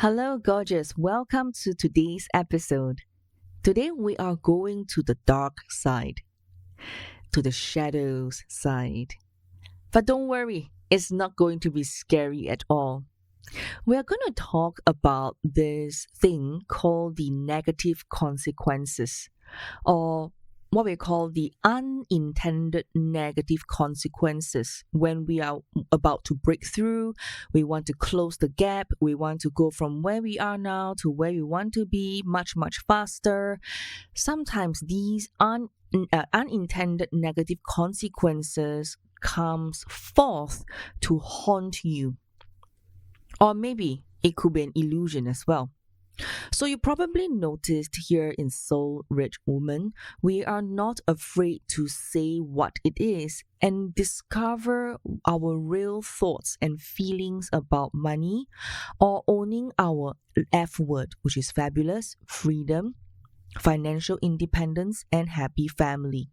Hello, gorgeous. Welcome to today's episode. Today, we are going to the dark side, to the shadows side. But don't worry, it's not going to be scary at all. We are going to talk about this thing called the negative consequences, or what we call the unintended negative consequences when we are about to break through. We want to close the gap. We want to go from where we are now to where we want to be much, much faster. Sometimes these unintended negative consequences comes forth to haunt you. Or maybe it could be an illusion as well. So you probably noticed here in Soul Rich Woman, we are not afraid to say what it is and discover our real thoughts and feelings about money, or owning our F word, which is fabulous, freedom, financial independence, and happy family.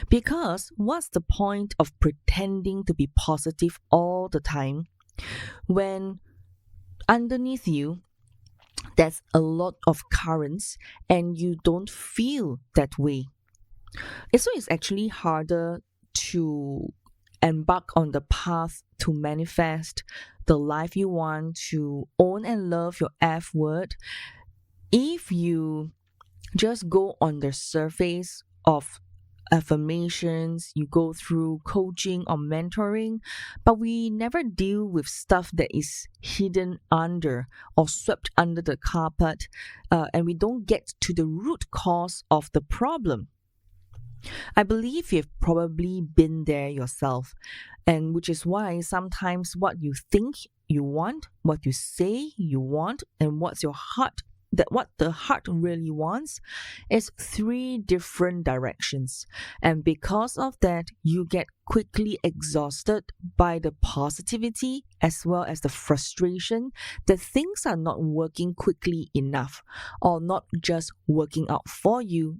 Because what's the point of pretending to be positive all the time when underneath you there's a lot of currents and you don't feel that way? So it's actually harder to embark on the path to manifest the life you want, to own and love your F word, if you just go on the surface of affirmations, you go through coaching or mentoring, but we never deal with stuff that is hidden under or swept under the carpet, and we don't get to the root cause of the problem. I believe you've probably been there yourself, and which is why sometimes what you think you want, what you say you want, and what the heart really wants is three different directions. And because of that, you get quickly exhausted by the positivity as well as the frustration that things are not working quickly enough, or not just working out for you,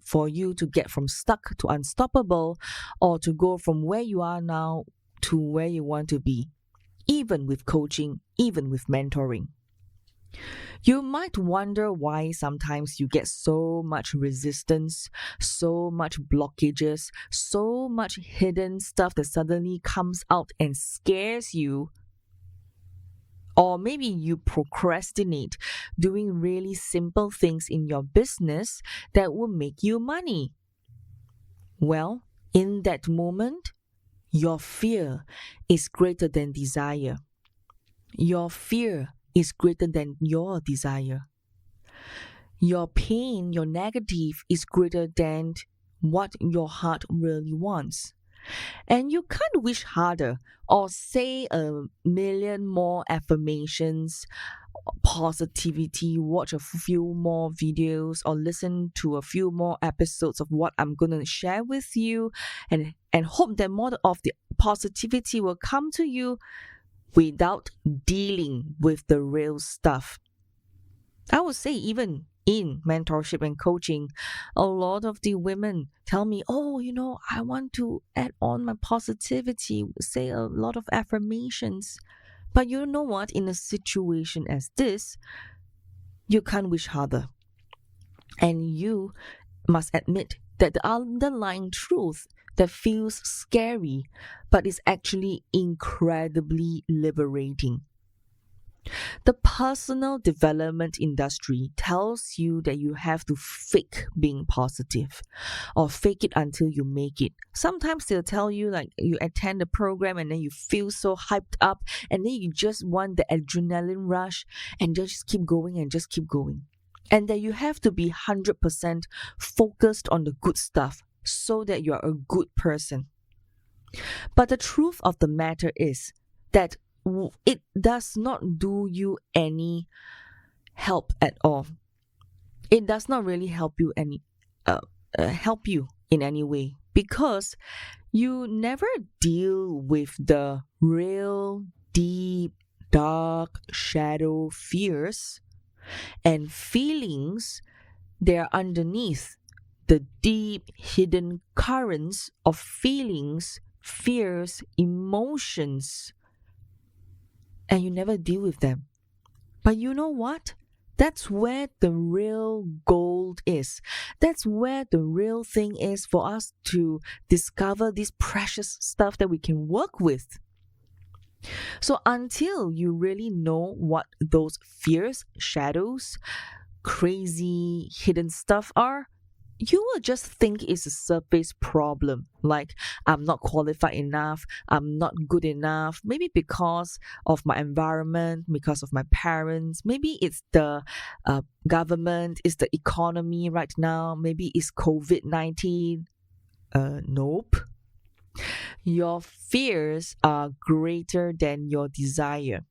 for you to get from stuck to unstoppable, or to go from where you are now to where you want to be, even with coaching, even with mentoring. You might wonder why sometimes you get so much resistance, so much blockages, so much hidden stuff that suddenly comes out and scares you. Or maybe you procrastinate doing really simple things in your business that will make you money. Well, in that moment, your fear is greater than desire. Your fear is greater than your desire. Your pain, your negative is greater than what your heart really wants. And you can't wish harder or say a million more affirmations, positivity, watch a few more videos, or listen to a few more episodes of what I'm going to share with you, and hope that more of the positivity will come to you without dealing with the real stuff. I would say even in mentorship and coaching, a lot of the women tell me, oh, I want to add on my positivity, say a lot of affirmations. But you know what? In a situation as this, you can't wish harder. And you must admit that the underlying truth that feels scary, but is actually incredibly liberating. The personal development industry tells you that you have to fake being positive, or fake it until you make it. Sometimes they'll tell you, like, you attend the program and then you feel so hyped up and then you just want the adrenaline rush and just keep going and just keep going. And that you have to be 100% focused on the good stuff so that you are a good person. But the truth of the matter is that it does not do you any help at all. It does not really help you in any way, because you never deal with the real deep, dark shadow fears and feelings that are underneath the deep hidden currents of feelings, fears, emotions, and you never deal with them. But you know what? That's where the real gold is. That's where the real thing is for us to discover this precious stuff that we can work with. So until you really know what those fierce shadows, crazy hidden stuff are, you will just think it's a surface problem. Like, I'm not qualified enough, I'm not good enough, maybe because of my environment, because of my parents, maybe it's the government, it's the economy right now, maybe it's COVID-19. Nope. Your fears are greater than your desire.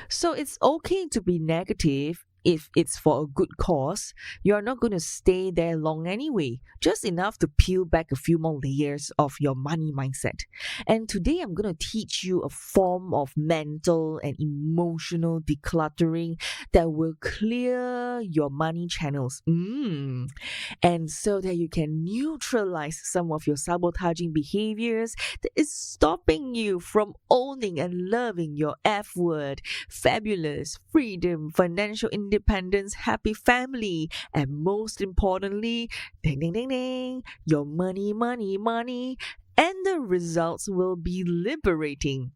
So it's okay to be negative if it's for a good cause. You're not going to stay there long anyway, just enough to peel back a few more layers of your money mindset. And today I'm going to teach you a form of mental and emotional decluttering that will clear your money channels. And so that you can neutralize some of your sabotaging behaviors that is stopping you from owning and loving your F word: fabulous, freedom, financial independence, happy family, and most importantly, ding ding ding ding, your money, money, money, and the results will be liberating.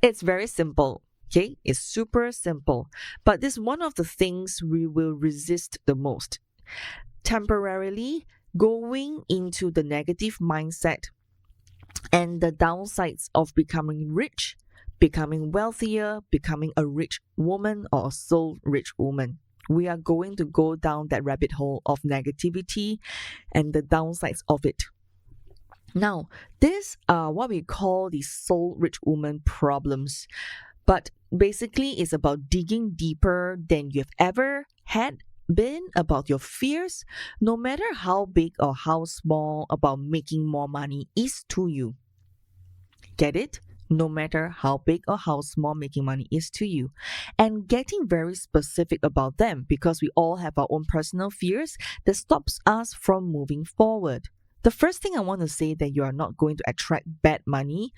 It's very simple. Okay, it's super simple, but this is one of the things we will resist the most. Temporarily going into the negative mindset and the downsides of becoming rich, becoming wealthier, becoming a rich woman or a soul rich woman. We are going to go down that rabbit hole of negativity and the downsides of it. Now, these are what we call the soul rich woman problems. But basically, it's about digging deeper than you've ever had been about your fears, no matter how big or how small, about making more money is to you. Get it? No matter how big or how small making money is to you. And getting very specific about them, because we all have our own personal fears that stops us from moving forward. The first thing I want to say that you are not going to attract bad money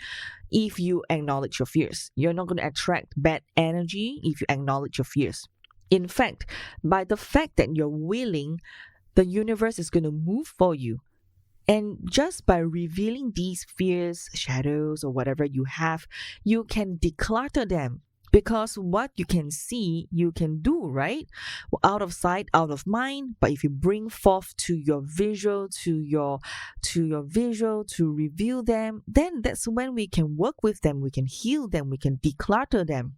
if you acknowledge your fears. You're not going to attract bad energy if you acknowledge your fears. In fact, by the fact that you're willing, the universe is going to move for you. And just by revealing these fears, shadows, or whatever you have, you can declutter them. Because what you can see, you can do, right? Out of sight, out of mind. But if you bring forth to your visual, to reveal them, then that's when we can work with them, we can heal them, we can declutter them.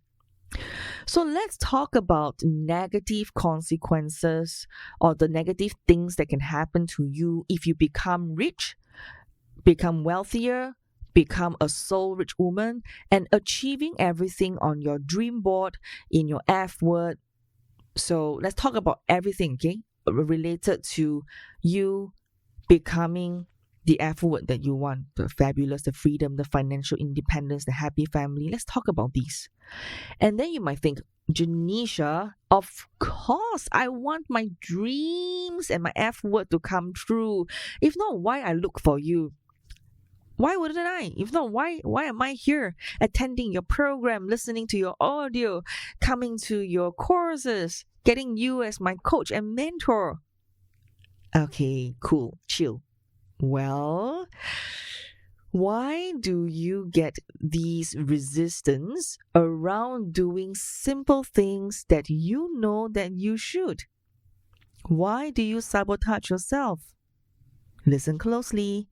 So let's talk about negative consequences or the negative things that can happen to you if you become rich, become wealthier, become a soul rich woman, and achieving everything on your dream board, in your F word. So let's talk about everything, okay, related to you becoming the F word that you want: the fabulous, the freedom, the financial independence, the happy family. Let's talk about these. And then you might think, Janisha, of course, I want my dreams and my F word to come true. If not, why I look for you? Why wouldn't I? If not, why am I here attending your program, listening to your audio, coming to your courses, getting you as my coach and mentor? Okay, cool, chill. Well, why do you get these resistance around doing simple things that you know that you should? Why do you sabotage yourself? Listen closely.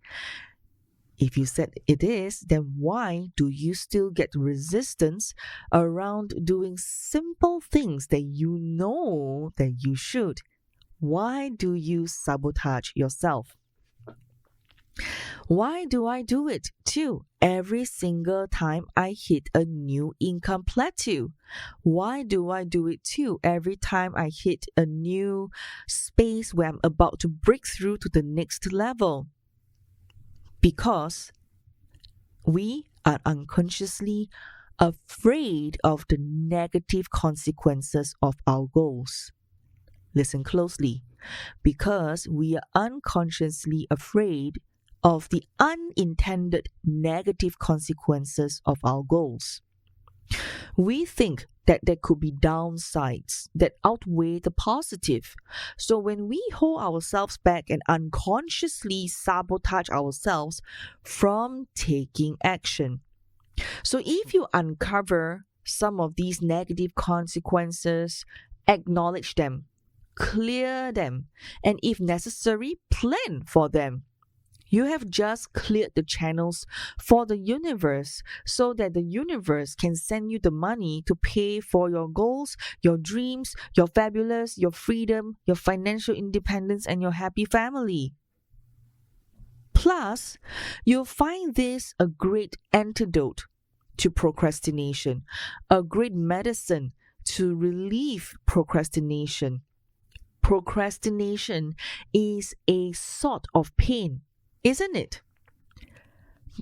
If you said it is, then why do you still get resistance around doing simple things that you know that you should? Why do you sabotage yourself? Why do I do it too every single time I hit a new income plateau? Why do I do it too every time I hit a new space where I'm about to break through to the next level? Because we are unconsciously afraid of the negative consequences of our goals. Listen closely. Because we are unconsciously afraid of the unintended negative consequences of our goals. We think that there could be downsides that outweigh the positive. So when we hold ourselves back and unconsciously sabotage ourselves from taking action. So if you uncover some of these negative consequences, acknowledge them, clear them, and if necessary, plan for them. You have just cleared the channels for the universe so that the universe can send you the money to pay for your goals, your dreams, your fabulous, your freedom, your financial independence, and your happy family. Plus, you'll find this a great antidote to procrastination, a great medicine to relieve procrastination. Procrastination is a sort of pain, isn't it?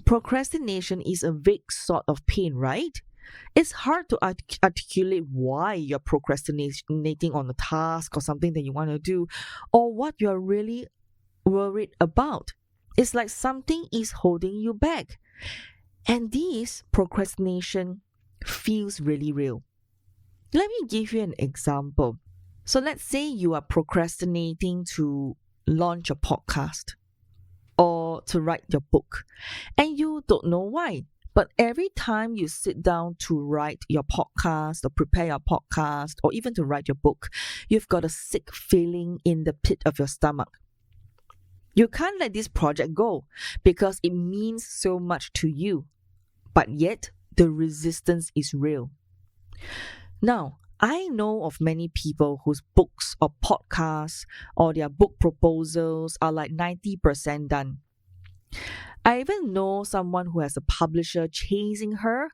Procrastination is a vague sort of pain, right? It's hard to articulate why you're procrastinating on a task or something that you want to do, or what you're really worried about. It's like something is holding you back. And this procrastination feels really real. Let me give you an example. So let's say you are procrastinating to launch a podcast or to write your book, and you don't know why. But every time you sit down to write your podcast or prepare your podcast or even to write your book, you've got a sick feeling in the pit of your stomach. You can't let this project go because it means so much to you, but yet the resistance is real. Now, I know of many people whose books or podcasts or their book proposals are like 90% done. I even know someone who has a publisher chasing her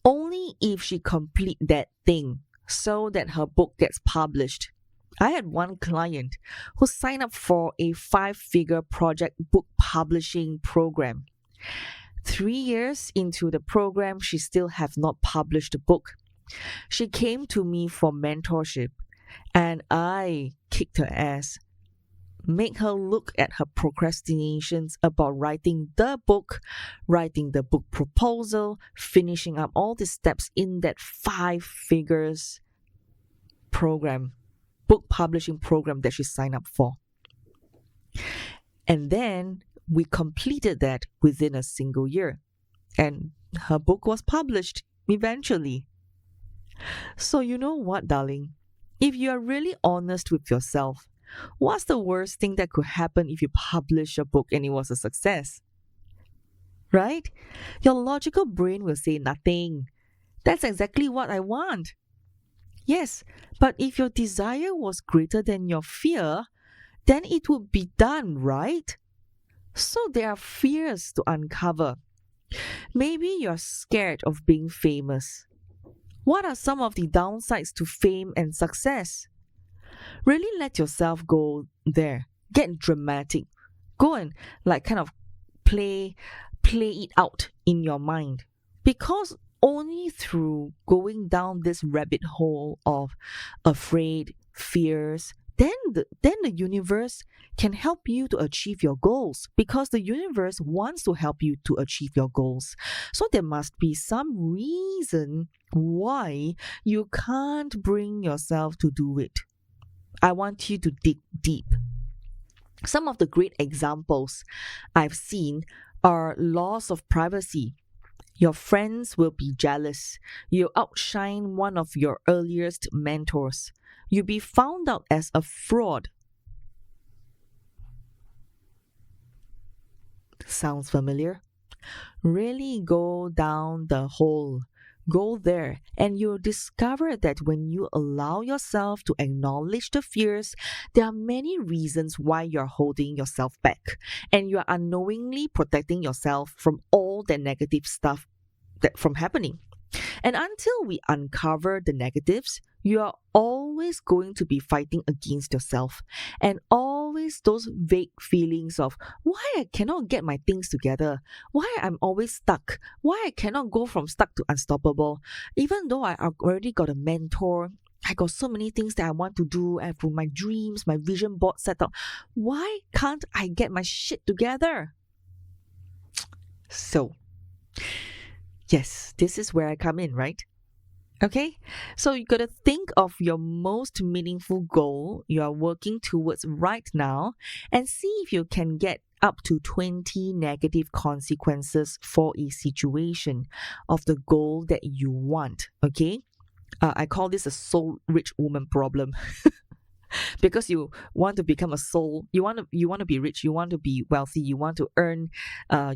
only if she complete that thing so that her book gets published. I had one client who signed up for a 5-figure project book publishing program. 3 years into the program, she still have not published the book. She came to me for mentorship and I kicked her ass. Make her look at her procrastinations about writing the book proposal, finishing up all the steps in that 5 figures program, book publishing program that she signed up for. And then we completed that within a single year. And her book was published eventually. So you know what, darling? If you are really honest with yourself, what's the worst thing that could happen if you publish a book and it was a success? Right? Your logical brain will say nothing. That's exactly what I want. Yes, but if your desire was greater than your fear, then it would be done, right? So there are fears to uncover. Maybe you're scared of being famous. What are some of the downsides to fame and success? Really let yourself go there. Get dramatic. Go and kind of play it out in your mind. Because only through going down this rabbit hole of afraid, fears, then the universe can help you to achieve your goals, because the universe wants to help you to achieve your goals. So there must be some reason why you can't bring yourself to do it. I want you to dig deep. Some of the great examples I've seen are loss of privacy. Your friends will be jealous. You outshine one of your earliest mentors. You'll be found out as a fraud. Sounds familiar? Really go down the hole. Go there, and you'll discover that when you allow yourself to acknowledge the fears, there are many reasons why you're holding yourself back, and you're unknowingly protecting yourself from all the negative stuff from happening. And until we uncover the negatives, you are always going to be fighting against yourself, and always those vague feelings of why I cannot get my things together, why I'm always stuck, why I cannot go from stuck to unstoppable, even though I already got a mentor. I got so many things that I want to do, and for my dreams, my vision board set up. Why can't I get my shit together? So, yes, this is where I come in, right? Okay, so you got to think of your most meaningful goal you are working towards right now and see if you can get up to 20 negative consequences for a situation of the goal that you want. Okay, I call this a soul rich woman problem because you want to become a soul, you want to be rich, you want to be wealthy, you want to earn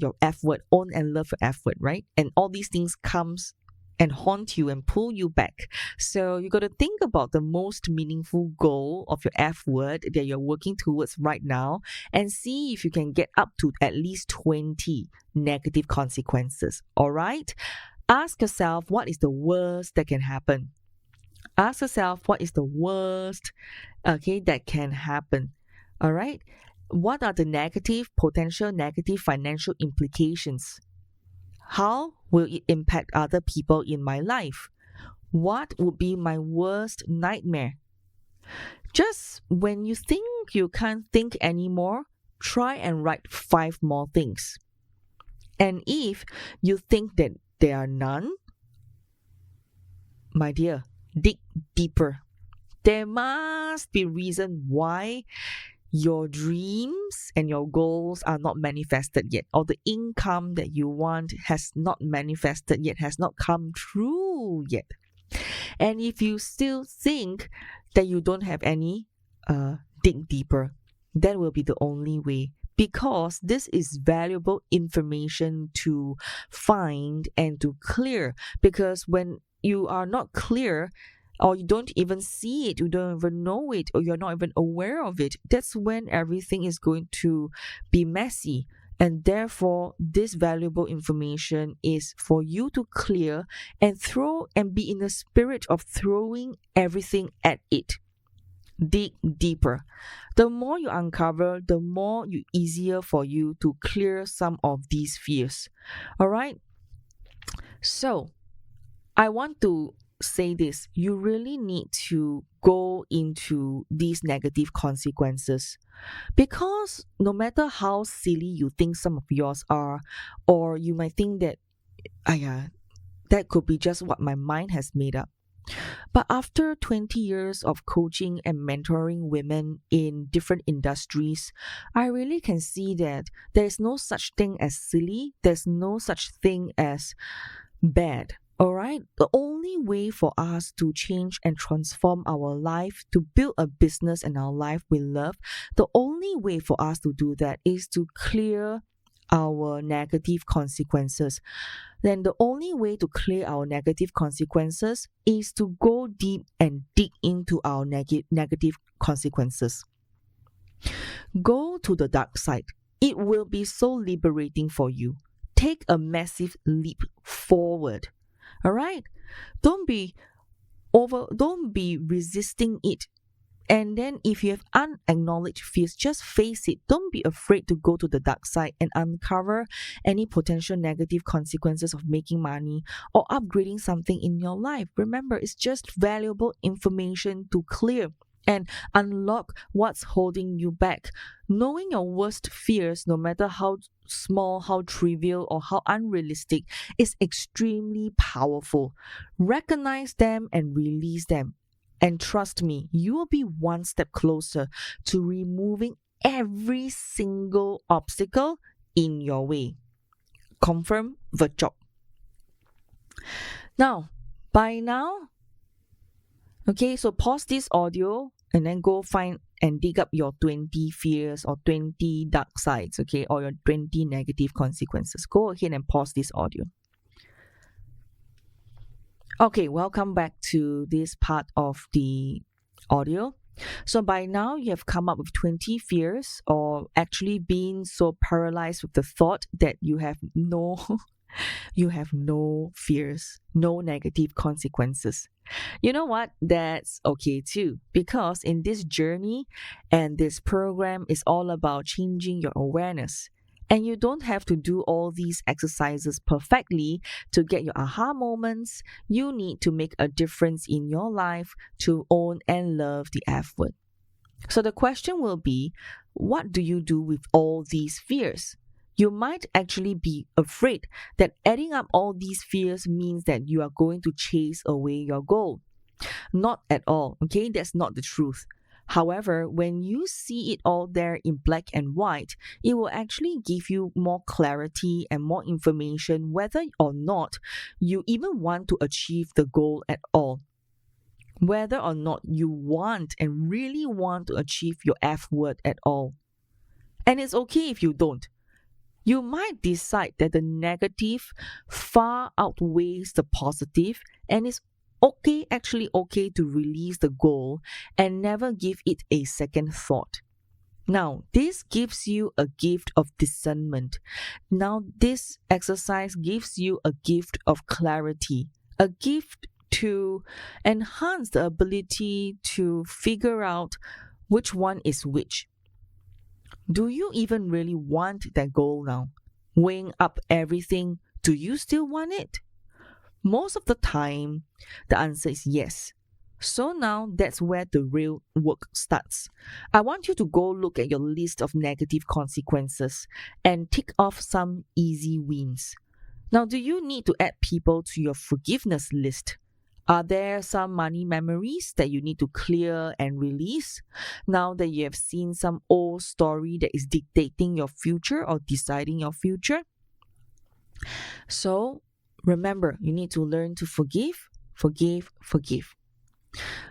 your F word, own and love your F word, right? And all these things comes and haunt you and pull you back. So you got to think about the most meaningful goal of your F word that you're working towards right now and see if you can get up to at least 20 negative consequences. All right? Ask yourself, what is the worst that can happen? Ask yourself, what is the worst, okay, that can happen? All right? What are the potential negative financial implications? How will it impact other people in my life? What would be my worst nightmare? Just when you think you can't think anymore, try and write 5 more things. And if you think that there are none, my dear, dig deeper. There must be reason why your dreams and your goals are not manifested yet, or the income that you want has not manifested yet, has not come true yet. And if you still think that you don't have any, dig deeper. That will be the only way, because this is valuable information to find and to clear. Because when you are not clear, or you don't even see it, you don't even know it, or you're not even aware of it, that's when everything is going to be messy. And therefore, this valuable information is for you to clear and throw and be in the spirit of throwing everything at it. Dig deeper. The more you uncover, the more easier for you to clear some of these fears. All right. So, I want to say this, you really need to go into these negative consequences, because no matter how silly you think some of yours are, or you might think that that could be just what my mind has made up, but after 20 years of coaching and mentoring women in different industries, I really can see that there's no such thing as silly, there's no such thing as bad. All right, the only way for us to change and transform our life, to build a business and our life we love, the only way for us to do that is to clear our negative consequences. Then the only way to clear our negative consequences is to go deep and dig into our negative consequences. Go to the dark side. It will be so liberating for you. Take a massive leap forward. All right, don't be resisting it. And then if you have unacknowledged fears, just face it. Don't be afraid to go to the dark side and uncover any potential negative consequences of making money or upgrading something in your life. Remember, it's just valuable information to clear and unlock what's holding you back. Knowing your worst fears, no matter how small, how trivial, or how unrealistic, is extremely powerful. Recognize them and release them. And trust me, you will be one step closer to removing every single obstacle in your way. Confirm the job. Now, by now, okay, so pause this audio and then go find and dig up your 20 fears or 20 dark sides, okay, or your 20 negative consequences. Go ahead and pause this audio. Okay, welcome back to this part of the audio. So by now you have come up with 20 fears, or actually been so paralyzed with the thought that you have no fears, no negative consequences. You know what? That's okay too, because in this journey and this program is all about changing your awareness. And you don't have to do all these exercises perfectly to get your aha moments. You need to make a difference in your life to own and love the F word. So the question will be, what do you do with all these fears? You might actually be afraid that adding up all these fears means that you are going to chase away your goal. Not at all, okay? That's not the truth. However, when you see it all there in black and white, it will actually give you more clarity and more information whether or not you even want to achieve the goal at all. Whether or not you want and really want to achieve your F word at all. And it's okay if you don't. You might decide that the negative far outweighs the positive, and it's actually okay to release the goal and never give it a second thought. Now, this gives you a gift of discernment. Now, this exercise gives you a gift of clarity, a gift to enhance the ability to figure out which one is which. Do you even really want that goal now? Weighing up everything, do you still want it? Most of the time, the answer is yes. So now that's where the real work starts. I want you to go look at your list of negative consequences and tick off some easy wins. Now, do you need to add people to your forgiveness list? Are there some money memories that you need to clear and release now that you have seen some old story that is dictating your future or deciding your future? So, remember, you need to learn to forgive, forgive, forgive.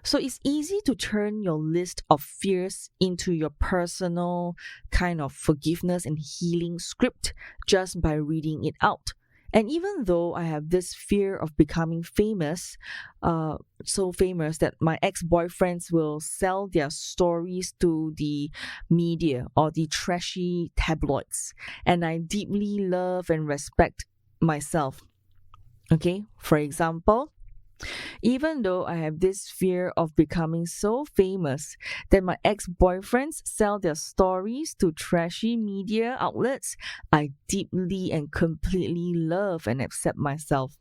So it's easy to turn your list of fears into your personal kind of forgiveness and healing script just by reading it out. And even though I have this fear of becoming famous, so famous that my ex-boyfriends will sell their stories to the media or the trashy tabloids, and I deeply love and respect myself. Okay, for example, even though I have this fear of becoming so famous that my ex-boyfriends sell their stories to trashy media outlets, I deeply and completely love and accept myself.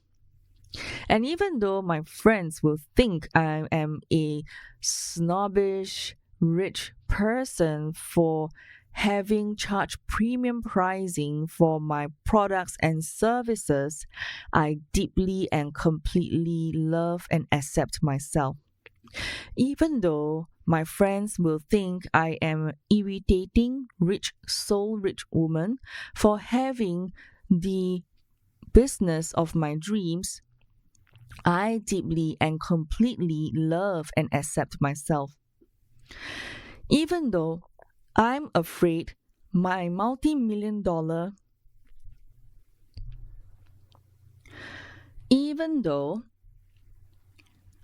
And even though my friends will think I am a snobbish, rich person for having charged premium pricing for my products and services, I deeply and completely love and accept myself. Even though my friends will think I am irritating, rich woman for having the business of my dreams, I deeply and completely love and accept myself. Even though I'm afraid my multi-million dollar, even though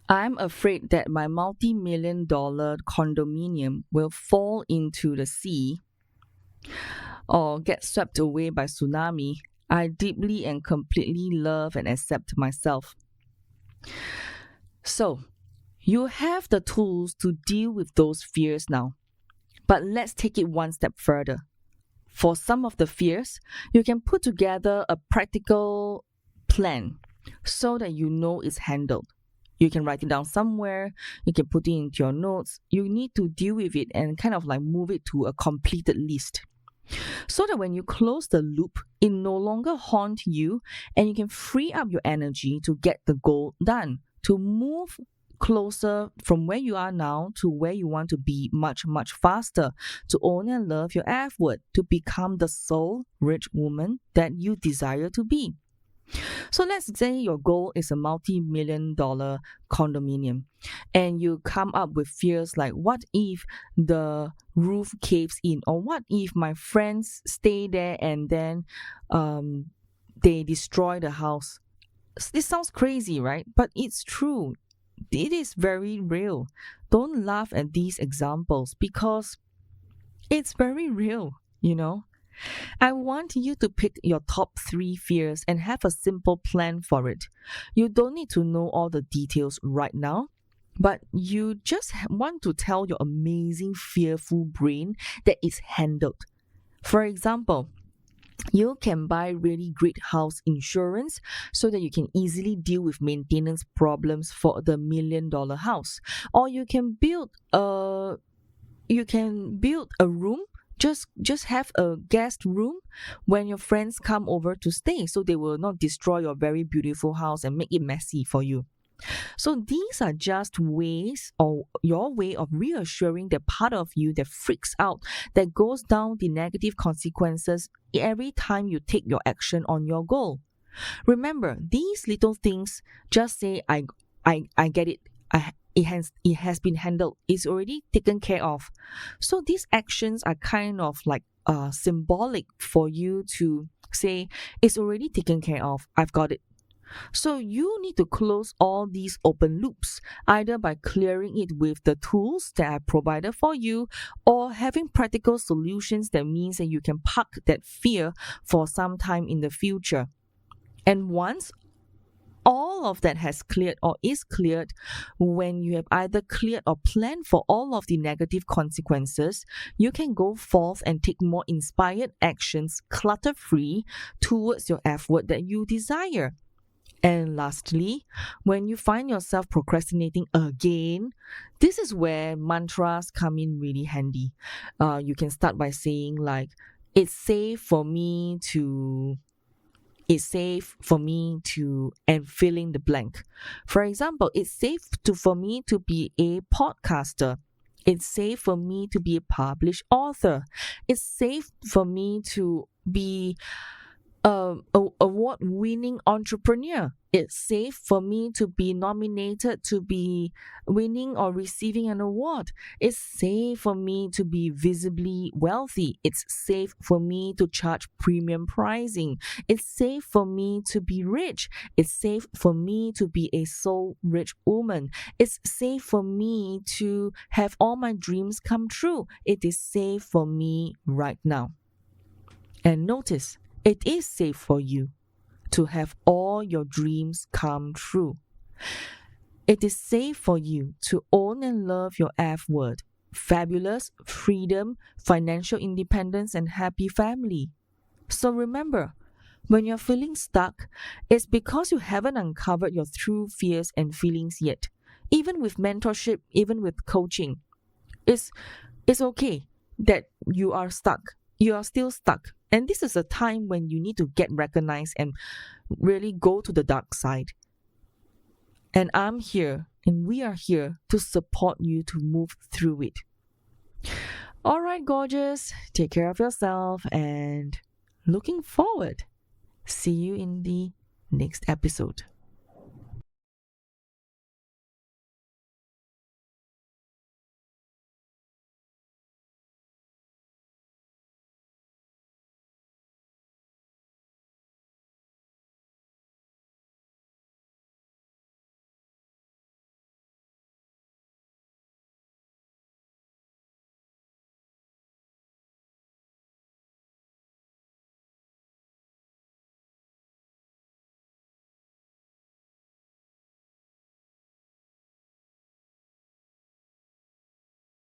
I'm afraid that my multi-million dollar condominium will fall into the sea or get swept away by tsunami, I deeply and completely love and accept myself. So, you have the tools to deal with those fears now. But let's take it one step further. For some of the fears, you can put together a practical plan so that you know it's handled. You can write it down somewhere, you can put it into your notes. You need to deal with it and kind of like move it to a completed list. So that when you close the loop, it no longer haunts you and you can free up your energy to get the goal done, to move closer from where you are now to where you want to be much, much faster, to own and love your F word, to become the soul rich woman that you desire to be. So let's say your goal is a multi-million dollar condominium and you come up with fears like, what if the roof caves in, or what if my friends stay there and then they destroy the house? This sounds crazy, right? But it's true. It is very real. Don't laugh at these examples because it's very real, you know. I want you to pick your top 3 fears and have a simple plan for it. You don't need to know all the details right now, but you just want to tell your amazing fearful brain that it's handled. For example, you can buy really great house insurance so that you can easily deal with maintenance problems for the $1 million house. Or you can build a room Just have a guest room when your friends come over to stay, so they will not destroy your very beautiful house and make it messy for you. So these are just ways, or your way of reassuring the part of you that freaks out, that goes down the negative consequences every time you take your action on your goal. Remember, these little things, just say, I get it. It has been handled. It's already taken care of. So these actions are kind of like symbolic for you to say, it's already taken care of. I've got it. So you need to close all these open loops, either by clearing it with the tools that I provided for you, or having practical solutions that means that you can park that fear for some time in the future. And once all of that has cleared or is cleared, when you have either cleared or planned for all of the negative consequences, you can go forth and take more inspired actions, clutter-free, towards your F word that you desire. And lastly, when you find yourself procrastinating again, this is where mantras come in really handy. You can start by saying like, it's safe for me to, and fill in the blank. For example, it's safe for me to be a podcaster. It's safe for me to be a published author. It's safe for me to be a award-winning entrepreneur. It's safe for me to be nominated to be winning or receiving an award. It's safe for me to be visibly wealthy. It's safe for me to charge premium pricing. It's safe for me to be rich. It's safe for me to be a soul rich woman. It's safe for me to have all my dreams come true. It is safe for me right now. And notice, it is safe for you to have all your dreams come true. It is safe for you to own and love your F word: fabulous, freedom, financial independence, and happy family. So remember, when you're feeling stuck, it's because you haven't uncovered your true fears and feelings yet. Even with mentorship, even with coaching, it's okay that you are stuck. You are still stuck. And this is a time when you need to get recognized and really go to the dark side. And I'm here, and we are here to support you to move through it. All right, gorgeous. Take care of yourself, and looking forward. See you in the next episode.